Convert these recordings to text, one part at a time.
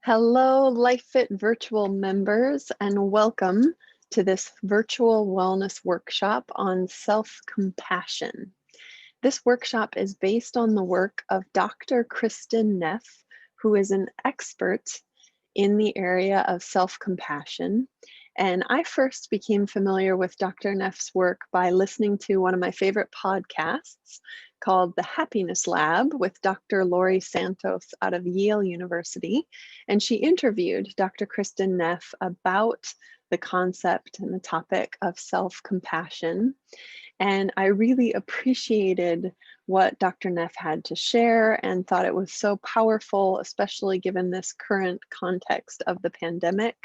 Hello, LifeFit virtual members, and welcome to this virtual wellness workshop on self-compassion. This workshop is based on the work of Dr. Kristin Neff, who is an expert in the area of self-compassion. And I first became familiar with Dr. Neff's work by listening to one of my favorite podcasts called The Happiness Lab with Dr. Laurie Santos out of Yale University. And she interviewed Dr. Kristin Neff about the concept and the topic of self-compassion. And I really appreciated what Dr. Neff had to share and thought it was so powerful, especially given this current context of the pandemic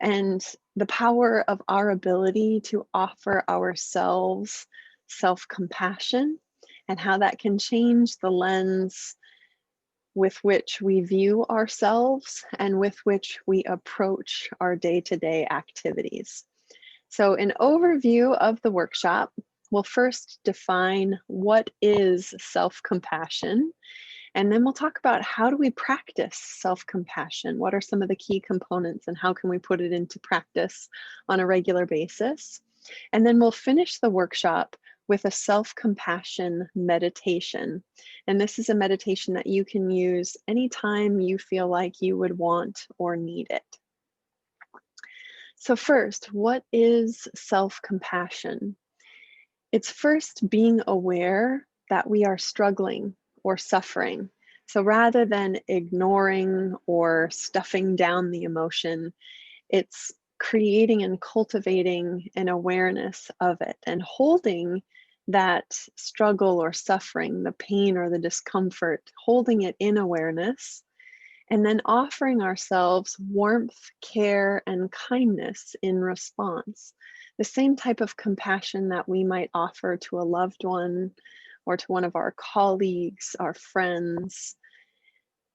and the power of our ability to offer ourselves self-compassion and how that can change the lens with which we view ourselves and with which we approach our day-to-day activities. So an overview of the workshop, we'll first define what is self-compassion, and then we'll talk about how do we practice self-compassion? What are some of the key components and how can we put it into practice on a regular basis? And then we'll finish the workshop with a self-compassion meditation. And this is a meditation that you can use anytime you feel like you would want or need it. So first, what is self-compassion? It's first being aware that we are struggling or suffering. So rather than ignoring or stuffing down the emotion, it's creating and cultivating an awareness of it and holding that struggle or suffering, the pain or the discomfort, holding it in awareness, and then offering ourselves warmth, care, and kindness in response. The same type of compassion that we might offer to a loved one or to one of our colleagues, our friends,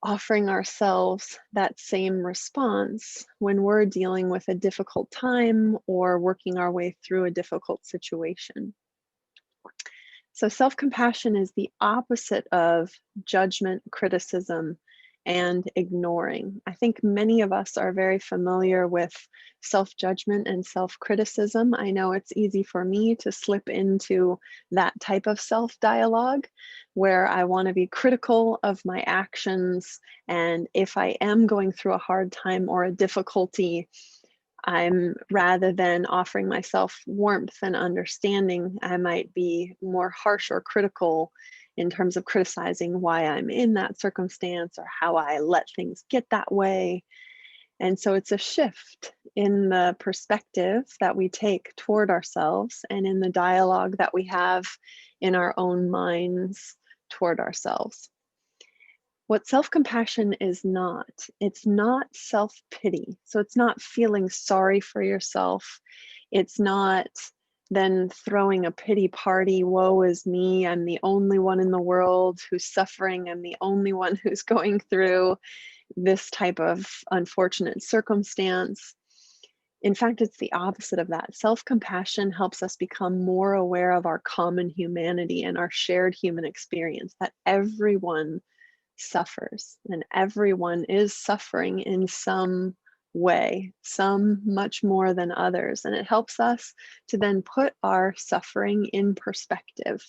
offering ourselves that same response when we're dealing with a difficult time or working our way through a difficult situation. So self-compassion is the opposite of judgment, criticism, and ignoring. I think many of us are very familiar with self-judgment and self-criticism. I know it's easy for me to slip into that type of self-dialogue where I want to be critical of my actions. And if I am going through a hard time or a difficulty, I'm rather than offering myself warmth and understanding, I might be more harsh or critical in terms of criticizing why I'm in that circumstance or how I let things get that way. And so it's a shift in the perspective that we take toward ourselves and in the dialogue that we have in our own minds toward ourselves. What self-compassion is not, it's not self-pity. So it's not feeling sorry for yourself. It's not then throwing a pity party, woe is me, I'm the only one in the world who's suffering, I'm the only one who's going through this type of unfortunate circumstance. In fact, it's the opposite of that. Self-compassion helps us become more aware of our common humanity and our shared human experience, that everyone suffers and everyone is suffering in some way, some much more than others. And it helps us to then put our suffering in perspective.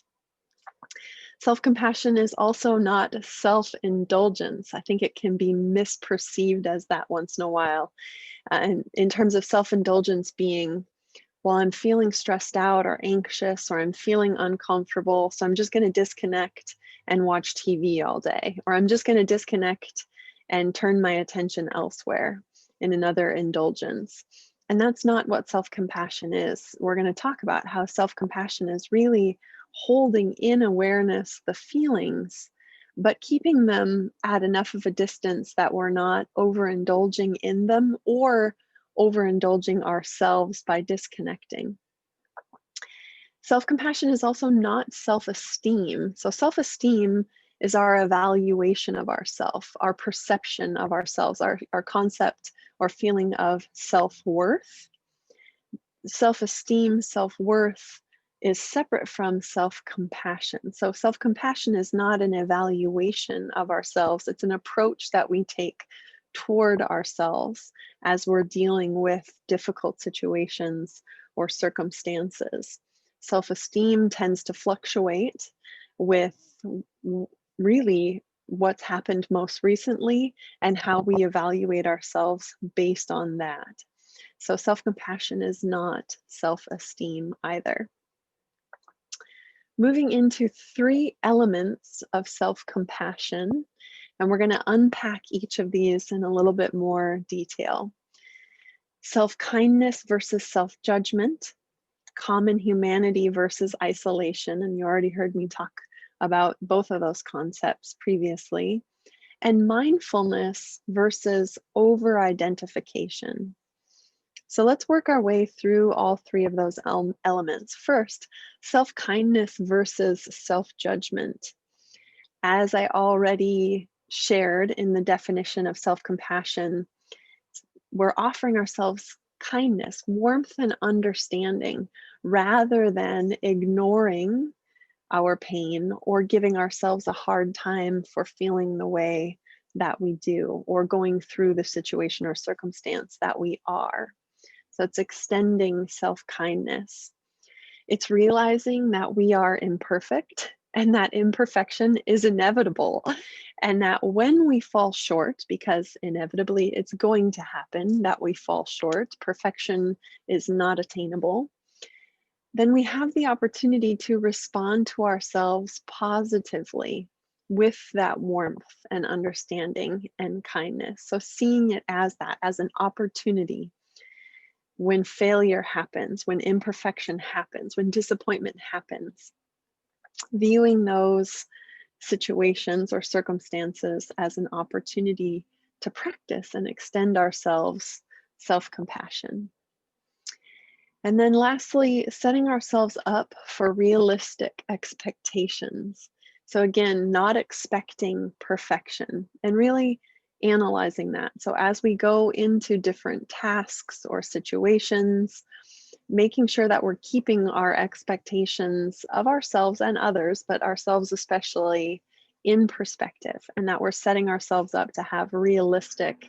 Self-compassion is also not self-indulgence. I think it can be misperceived as that once in a while. And in terms of self-indulgence being, well, I'm feeling stressed out or anxious or I'm feeling uncomfortable, so I'm just going to disconnect and watch TV all day, or I'm just going to disconnect and turn my attention elsewhere in another indulgence. And that's not what self-compassion is. We're going to talk about how self-compassion is really holding in awareness the feelings, but keeping them at enough of a distance that we're not overindulging in them or overindulging ourselves by disconnecting. Self-compassion is also not self-esteem. So self-esteem is our evaluation of ourself, our perception of ourselves, our concept or feeling of self-worth. Self-esteem, self-worth is separate from self-compassion. So self-compassion is not an evaluation of ourselves. It's an approach that we take toward ourselves as we're dealing with difficult situations or circumstances. Self-esteem tends to fluctuate with really what's happened most recently and how we evaluate ourselves based on that. So self-compassion is not self-esteem either. Moving into 3 elements of self-compassion, and we're going to unpack each of these in a little bit more detail. Self-kindness versus self-judgment, common humanity versus isolation, and you already heard me talk about both of those concepts previously, and mindfulness versus over-identification. So let's work our way through all 3 of those elements. First, self-kindness versus self-judgment. As I already shared in the definition of self-compassion, we're offering ourselves kindness, warmth, and understanding rather than ignoring our pain or giving ourselves a hard time for feeling the way that we do or going through the situation or circumstance that we are. So it's extending self-kindness. It's realizing that we are imperfect and that imperfection is inevitable, and that when we fall short, because inevitably it's going to happen that we fall short, perfection is not attainable, then we have the opportunity to respond to ourselves positively with that warmth and understanding and kindness. So seeing it as that, as an opportunity. When failure happens, when imperfection happens, when disappointment happens, viewing those situations or circumstances as an opportunity to practice and extend ourselves self-compassion. And then lastly, setting ourselves up for realistic expectations. So again, not expecting perfection and really analyzing that. So as we go into different tasks or situations, making sure that we're keeping our expectations of ourselves and others, but ourselves especially, in perspective, and that we're setting ourselves up to have realistic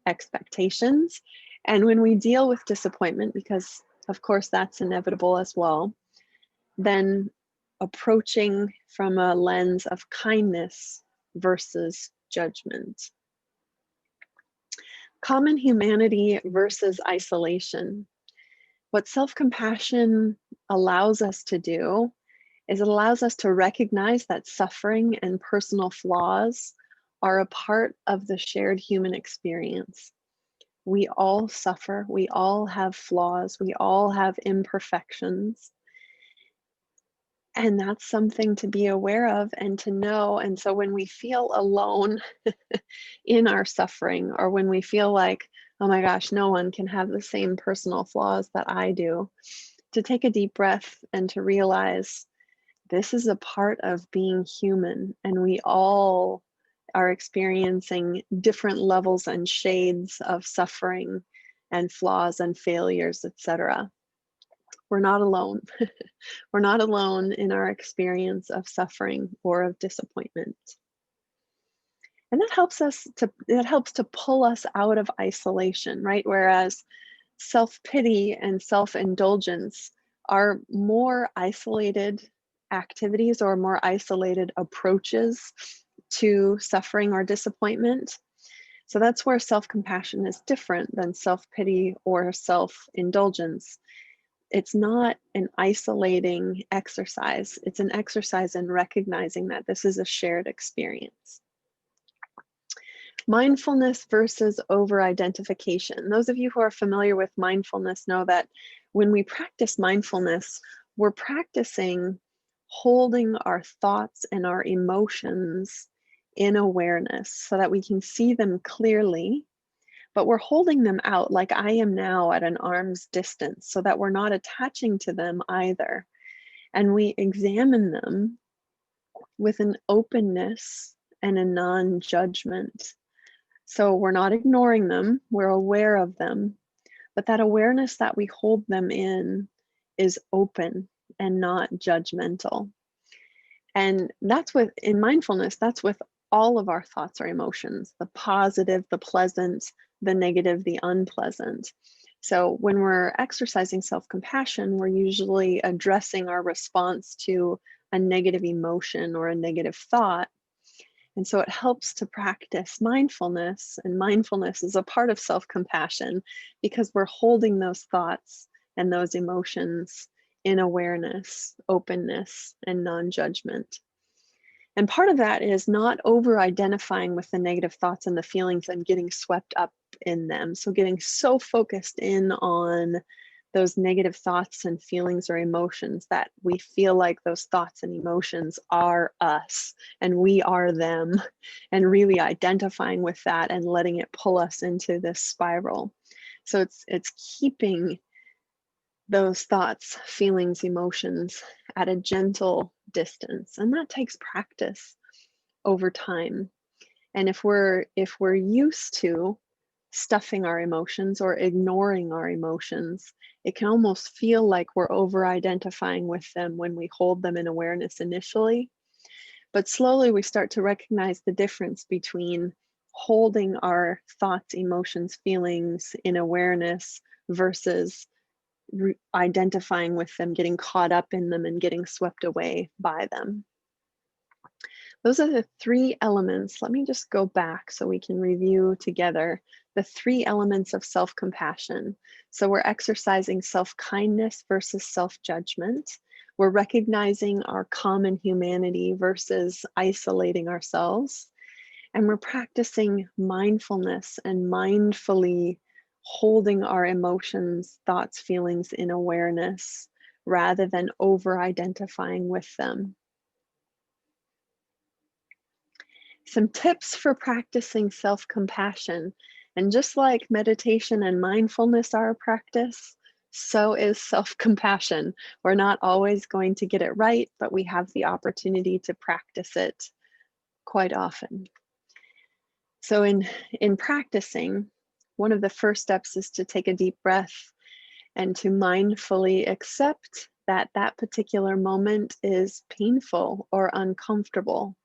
expectations. And when we deal with disappointment, because of course that's inevitable as well, then approaching from a lens of kindness versus judgment. Common humanity versus isolation. What self-compassion allows us to do is it allows us to recognize that suffering and personal flaws are a part of the shared human experience. We all suffer, we all have flaws, we all have imperfections. And that's something to be aware of and to know. And so when we feel alone in our suffering, or when we feel like, oh my gosh, no one can have the same personal flaws that I do, to take a deep breath and to realize this is a part of being human, and we all are experiencing different levels and shades of suffering and flaws and failures, etc. We're not alone. We're not alone in our experience of suffering or of disappointment. And that helps to pull us out of isolation, right? Whereas self-pity and self-indulgence are more isolated activities or more isolated approaches to suffering or disappointment. So that's where self-compassion is different than self-pity or self-indulgence. It's not an isolating exercise. It's an exercise in recognizing that this is a shared experience. Mindfulness versus over-identification. Those of you who are familiar with mindfulness know that when we practice mindfulness, we're practicing holding our thoughts and our emotions in awareness so that we can see them clearly, but we're holding them out like I am now at an arm's distance so that we're not attaching to them either. And we examine them with an openness and a non-judgment. So we're not ignoring them, we're aware of them, but that awareness that we hold them in is open and not judgmental. And that's in mindfulness, that's with all of our thoughts or emotions, the positive, the pleasant, the negative, the unpleasant. So when we're exercising self-compassion, we're usually addressing our response to a negative emotion or a negative thought. And so it helps to practice mindfulness, and mindfulness is a part of self-compassion because we're holding those thoughts and those emotions in awareness, openness, and non-judgment. And part of that is not over-identifying with the negative thoughts and the feelings and getting swept up in them. So getting so focused in on those negative thoughts and feelings or emotions that we feel like those thoughts and emotions are us and we are them, and really identifying with that and letting it pull us into this spiral. So it's keeping those thoughts, feelings, emotions at a gentle distance, and that takes practice over time. And if we're used to stuffing our emotions or ignoring our emotions, it can almost feel like we're over identifying with them when we hold them in awareness initially. But slowly we start to recognize the difference between holding our thoughts, emotions, feelings in awareness versus identifying with them, getting caught up in them, and getting swept away by them. Those are the three elements. Let me just go back so we can review together the three elements of self-compassion. So we're exercising self-kindness versus self-judgment. We're recognizing our common humanity versus isolating ourselves. And we're practicing mindfulness and mindfully holding our emotions, thoughts, feelings in awareness rather than over-identifying with them. Some tips for practicing self-compassion. And just like meditation and mindfulness are a practice, so is self-compassion. We're not always going to get it right, but we have the opportunity to practice it quite often. So in practicing, one of the first steps is to take a deep breath and to mindfully accept that that particular moment is painful or uncomfortable.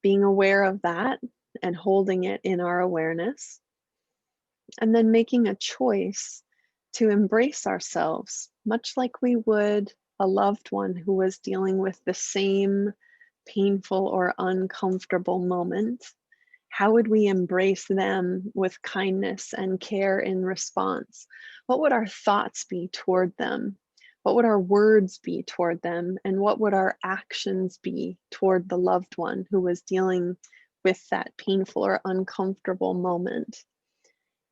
Being aware of that and holding it in our awareness, and then making a choice to embrace ourselves, much like we would a loved one who was dealing with the same painful or uncomfortable moment. How would we embrace them with kindness and care in response? What would our thoughts be toward them? What would our words be toward them? And what would our actions be toward the loved one who was dealing with that painful or uncomfortable moment?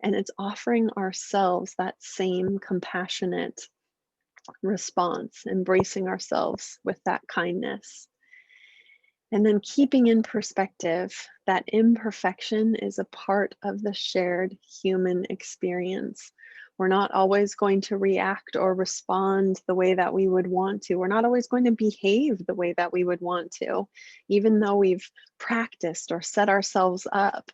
And it's offering ourselves that same compassionate response, embracing ourselves with that kindness. And then keeping in perspective that imperfection is a part of the shared human experience. We're not always going to react or respond the way that we would want to. We're not always going to behave the way that we would want to, even though we've practiced or set ourselves up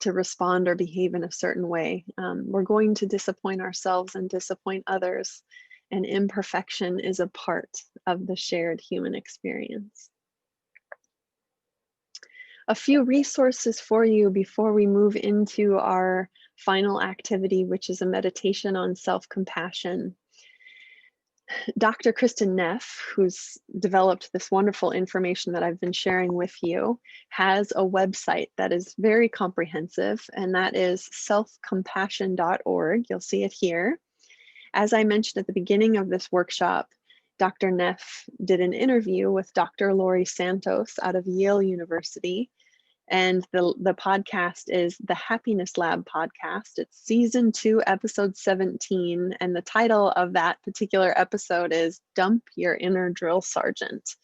to respond or behave in a certain way. We're going to disappoint ourselves and disappoint others, and imperfection is a part of the shared human experience. A few resources for you before we move into our final activity, which is a meditation on self-compassion. Dr. Kristin Neff, who's developed this wonderful information that I've been sharing with you, has a website that is very comprehensive, and that is selfcompassion.org. You'll see it here. As I mentioned at the beginning of this workshop, Dr. Neff did an interview with Dr. Laurie Santos out of Yale University. And the podcast is the Happiness Lab podcast. It's season 2, episode 17. And the title of that particular episode is Dump Your Inner Drill Sergeant.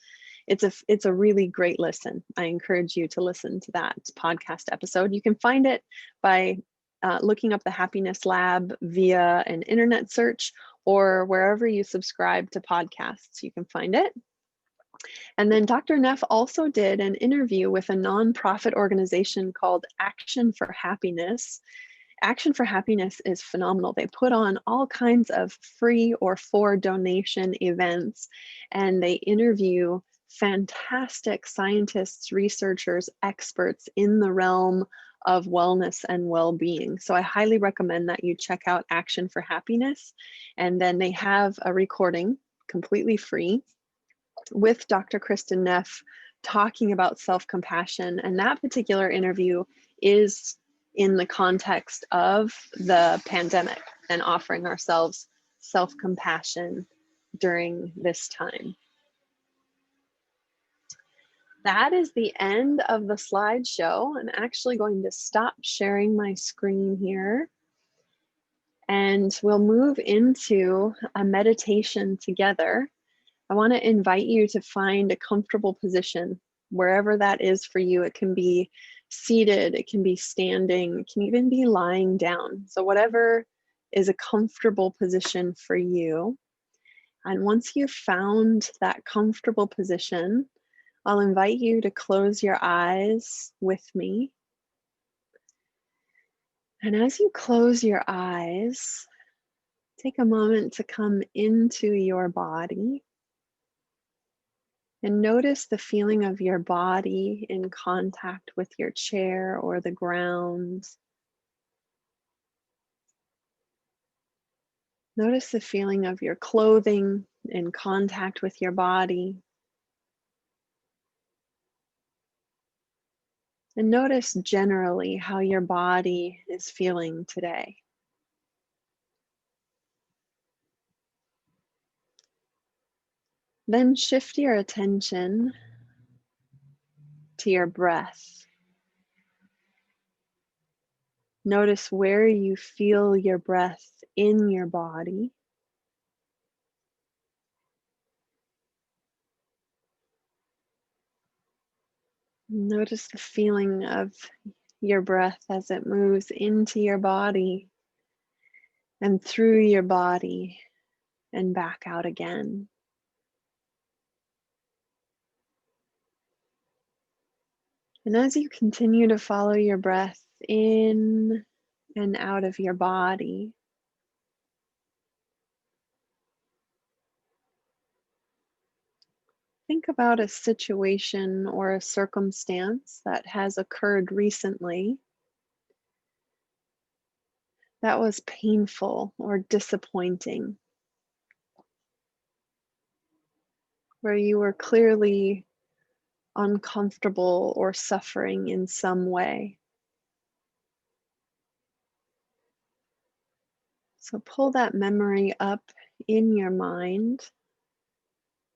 It's a really great listen. I encourage you to listen to that podcast episode. You can find it by looking up the Happiness Lab via an internet search, or wherever you subscribe to podcasts, you can find it. And then Dr. Neff also did an interview with a nonprofit organization called Action for Happiness. Action for Happiness is phenomenal. They put on all kinds of free or for donation events, and they interview fantastic scientists, researchers, experts in the realm of wellness and well-being. So I highly recommend that you check out Action for Happiness. And then they have a recording completely free with Dr. Kristin Neff talking about self-compassion. And that particular interview is in the context of the pandemic and offering ourselves self-compassion during this time. That is the end of the slideshow. I'm actually going to stop sharing my screen here, and we'll move into a meditation together. I want to invite you to find a comfortable position, wherever that is for you. It can be seated, it can be standing, it can even be lying down. So whatever is a comfortable position for you. And once you've found that comfortable position, I'll invite you to close your eyes with me. And as you close your eyes, take a moment to come into your body and notice the feeling of your body in contact with your chair or the ground. Notice the feeling of your clothing in contact with your body. And notice generally how your body is feeling today. Then shift your attention to your breath. Notice where you feel your breath in your body. Notice the feeling of your breath as it moves into your body and through your body and back out again. And as you continue to follow your breath in and out of your body, think about a situation or a circumstance that has occurred recently that was painful or disappointing, where you were clearly uncomfortable or suffering in some way. So pull that memory up in your mind.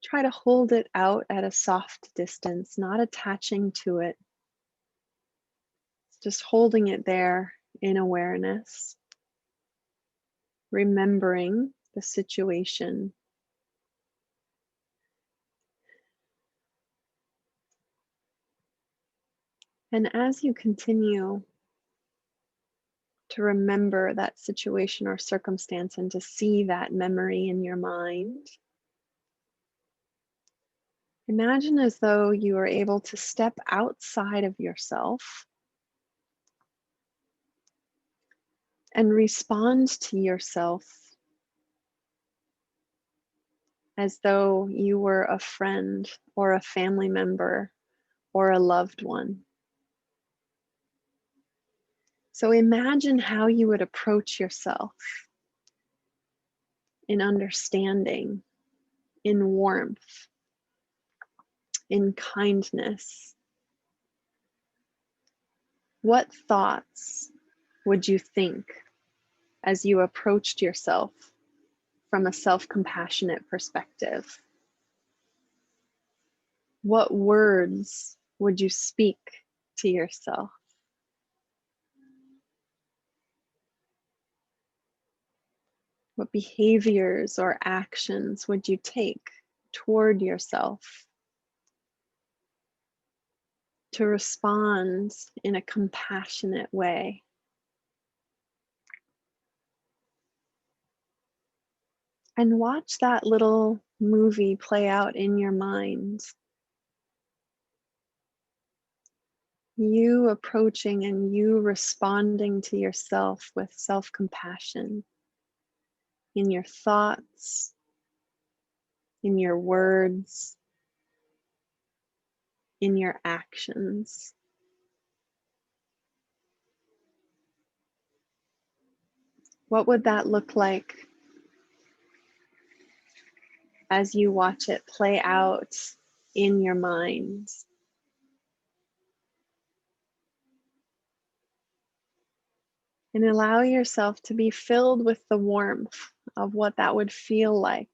Try to hold it out at a soft distance, not attaching to it. Just holding it there in awareness, remembering the situation. And as you continue to remember that situation or circumstance and to see that memory in your mind, imagine as though you are able to step outside of yourself and respond to yourself as though you were a friend or a family member or a loved one. So imagine how you would approach yourself in understanding, in warmth, in kindness. What thoughts would you think as you approached yourself from a self-compassionate perspective? What words would you speak to yourself? What behaviors or actions would you take toward yourself to respond in a compassionate way? And watch that little movie play out in your mind. You approaching and you responding to yourself with self-compassion in your thoughts, in your words, in your actions. What would that look like as you watch it play out in your mind? And allow yourself to be filled with the warmth of what that would feel like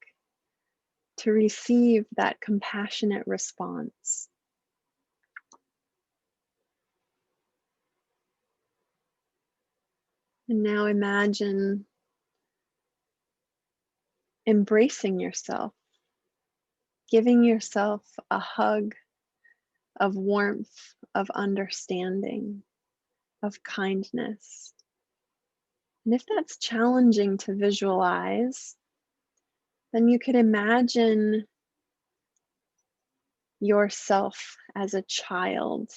to receive that compassionate response. And now imagine embracing yourself, giving yourself a hug of warmth, of understanding, of kindness. And if that's challenging to visualize, then you could imagine yourself as a child.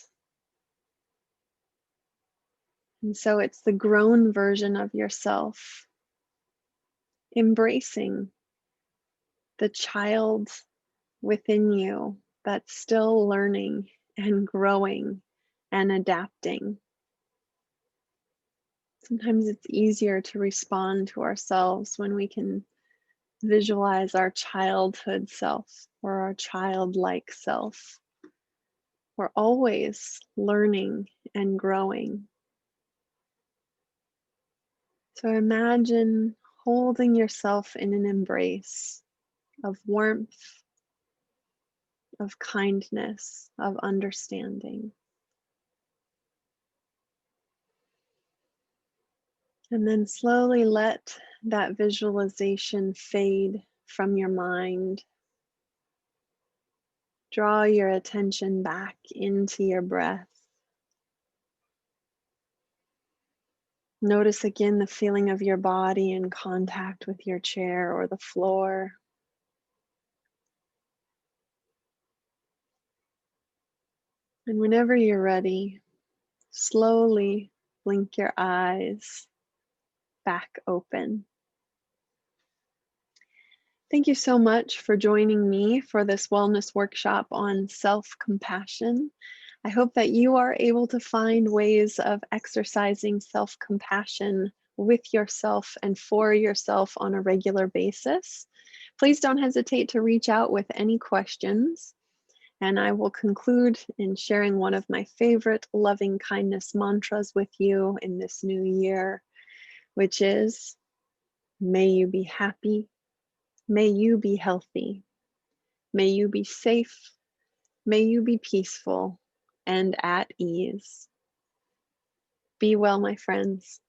And so it's the grown version of yourself, embracing the child within you that's still learning and growing and adapting. Sometimes it's easier to respond to ourselves when we can visualize our childhood self or our childlike self. We're always learning and growing. So imagine holding yourself in an embrace of warmth, of kindness, of understanding. And then slowly let that visualization fade from your mind. Draw your attention back into your breath. Notice again the feeling of your body in contact with your chair or the floor. And whenever you're ready, slowly blink your eyes back open. Thank you so much for joining me for this wellness workshop on self-compassion. I hope that you are able to find ways of exercising self-compassion with yourself and for yourself on a regular basis. Please don't hesitate to reach out with any questions. And I will conclude in sharing one of my favorite loving kindness mantras with you in this new year, which is, may you be happy, may you be healthy, may you be safe, may you be peaceful and at ease. Be well, my friends.